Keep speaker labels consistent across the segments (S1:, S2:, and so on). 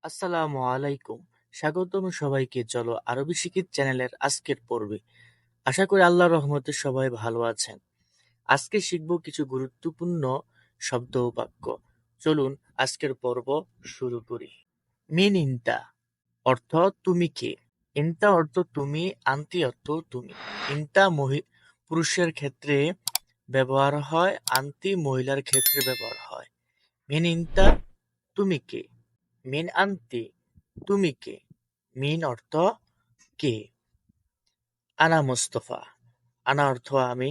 S1: আসসালামু আলাইকুম। স্বাগতম সবাইকে চলো আরবি শিখিত চ্যানেলের আজকের পর্বে। আশা করি আল্লাহর রহমতে সবাই ভালো আছেন। আজকে শিখব কিছু গুরুত্বপূর্ণ শব্দ ও বাক্য। চলুন আজকের পর্ব শুরু করি। মিন ইনতা অর্থ তুমি কে। ইনতা অর্থ তুমি, আন্তি অর্থ তুমি। ইনতা পুরুষের ক্ষেত্রে ব্যবহার হয়, আন্তি মহিলার ক্ষেত্রে ব্যবহার হয়। মিন ইনতা তুমি কে। মিন আন্তি তুমি কে। মিন অর্থ কে। আনা মুস্তফা। আনা অর্থ আমি,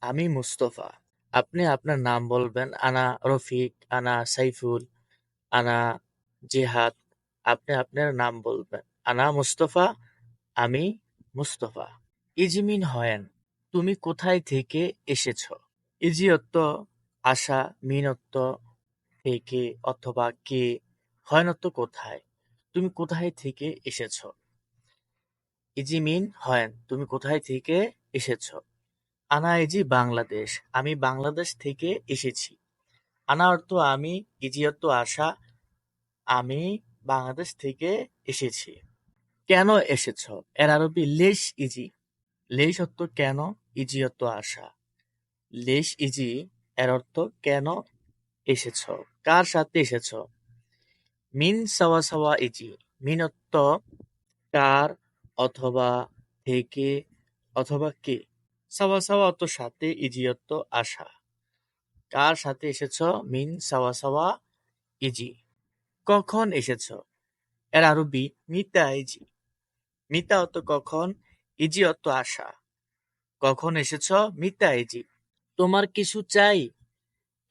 S1: আমি মুস্তফা। আপনি আপনার নাম বলবেন। আনা রফিক, আনা সাইফুল, আনা জিহাদ। আপনি আপনার নাম বলবেন। আনা মুস্তফা, আমি মুস্তফা। ইজমিন হয়েন, তুমি কোথায় থেকে এসেছ। ইজি অর্থ আসা, মিন অর্থ থেকে অথবা কে, হয়েন অর্থ কোথায়। তুমি কোথায় থেকে এসেছ। ইজিমিন হয়েন, তুমি কোথায় থেকে এসেছ। আনা ইজি বাংলাদেশ, আমি বাংলাদেশ থেকে এসেছি। আনা অর্থ আমি, ইজি অর্থ আসা, আমি বাংলাদেশ থেকে এসেছি। কেন এসেছ, এর আরবি লেশ ইজি। লেশ অর্থ কেন, ইজি অর্থ আসা। লেশ ইজি এর অর্থ কেন এসেছ, কার সাথে এসেছ। মিন সাওয়া সাওয়া ইজি। মিন অর্থ কার, অথবা থেকে, অথবা কে। সাওয়া সাওয়া অর্থ সাথে, ইজি অর্থ আসা। কার সাথে এসেছ, মিন সাওয়া সাওয়া ইজি। কখন এসেছ, এর আরবি মিতা ইজি। মিতা অর্থ কখন, ইজি অর্থ আসা। কখন এসেছ, মিতা ইজি। তোমার কিছু চাই,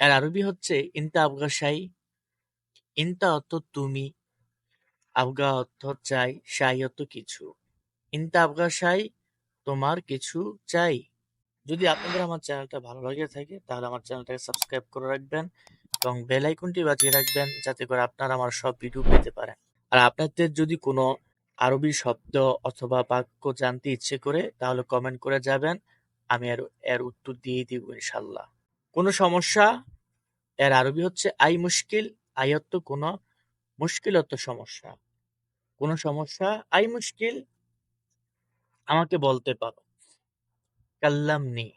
S1: এর আরবি হচ্ছে ইনতা আবগা শাই। ইনতা অর্থ তুমি, আবগা অর্থ চাই, শাই অর্থ কিছু। ইনতা আবগা শাই, তোমার কিছু চাই। যদি আপনাদের আমার চ্যানেলটা ভালো লাগে থাকে তাহলে আমার চ্যানেলটাকে সাবস্ক্রাইব করে রাখবেন এবং বেল আইকনটি বাজিয়ে রাখবেন, যাতে করে আপনারা আমার সব ভিডিও পেতে পারেন। আর আপনাদের যদি কোনো আরবি শব্দ অথবা বাক্য জানতে ইচ্ছে করে তাহলে কমেন্ট করে যাবেন, আমি এর উত্তর দিয়ে দিব ইনশাল্লাহ। কোনো সমস্যা, এর আরবি হচ্ছে আই মুশকিল। আই অর্থ কোনো, মুশকিল অর্থ সমস্যা। কোনো সমস্যা, আই মুশকিল, আমাকে বলতে পারো। কাল্লামনি,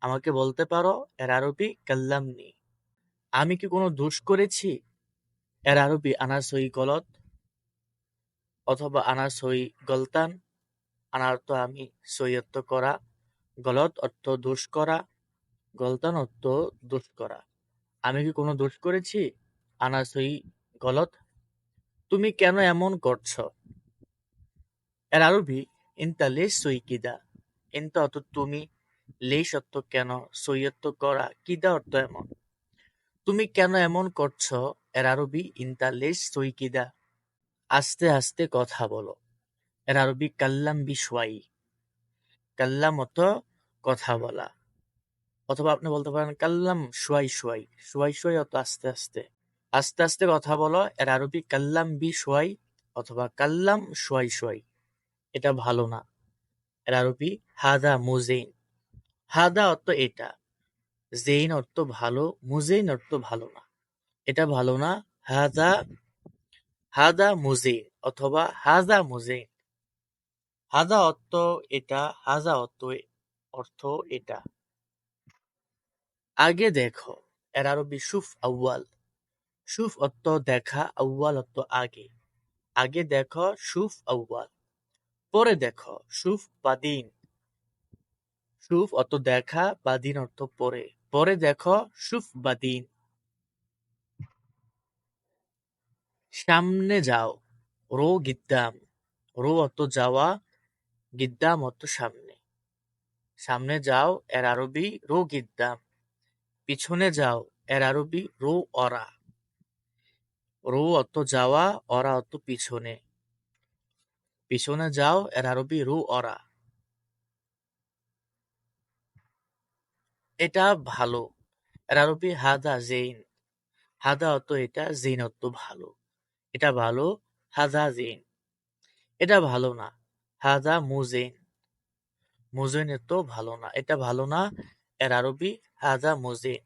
S1: আমাকে বলতে পারো, এর আরবি কাল্লামনি। আমি কি কোনো দোষ করেছি, এর আরবি আনা সই গলত, অথবা আনা সই গলতান। আনা অর্থ আমি, সই অর্থ করা, গলত অর্থ দোষ করা, গলতান অর্থ দোষ করা। আমি কি কোনো দোষ করেছি, আনা সই গলত। তুমি কেন এমন করছো, এর আরবি ইনতা লেশ সই কিদা। ইনতা অর্থ তুমি, লেশ অর্থ কেন, সই অর্থ করা, কিদা অর্থ এমন। তুমি কেন এমন করছো, এর আরবি ইনতা লেশ সই কিদা। আস্তে আস্তে কথা বলো, এর আরবি কাল্লাম বিশওয়াই। কাল্লাম অর্থ কথা বলা, অথবা আপনি বলতে পারেন কাল্লাম শুয়াই শুয়াই। শুয়াই শুয়াই অর্থ আস্তে আস্তে। আস্তে আস্তে কথা বলো, এর আরবি কাল্লাম বিশওয়াই অথবা কাল্লাম শুয়াই শুয়াই। এটা ভালো না, এর আরবি হাদা মুজেইন। হাদা অর্থ এটা, জেইন অর্থ ভালো, মুজেইন অর্থ ভালো না। এটা ভালো না, হাদা, হাদা মুজেইন অথবা হাদা মুজেইন। হাদা অর্থ এটা, হাজা অর্থ অর্থ এটা। আগে দেখো, এর আরবি শুফ আউয়াল। শুফ অর্থ দেখা, আউয়াল অর্থ আগে। আগে দেখো, শুফ আউয়াল। পরে দেখো, শুফ বাদিন। শুফ অর্থ দেখা, বাদিন অর্থ পরে। পরে দেখো, শুফ বাদিন। সামনে যাও, রো গিদ্দাম। রো অর্থ যাওয়া, গিদ্দাম অর্থ সামনে। সামনে যাও, এর আরবি রো গিদ্দাম। পিছনে যাও, এর আরবি রো অরা। রো অর্থ যাওয়া, অরা অর্থ পিছনে। পিছনে যাও, এর আরবি রু অরা। এটা ভালো, এর আরবি হাদা জেইন। হাদা অর্থ এটা, জেইন অর্থ ভালো। এটা ভালো, হাদা জেইন। এটা ভালো না, হাদা মুজেইন। মুজেইন এত ভালো না, এটা ভালো না, এর আরবি হাদা মুজেইন।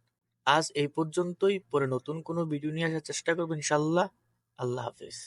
S1: আজ এই পর্যন্তই, পরে নতুন কোনো ভিডিও নিয়ে আসার চেষ্টা করবো ইনশাল্লাহ। আল্লাহ হাফিজ।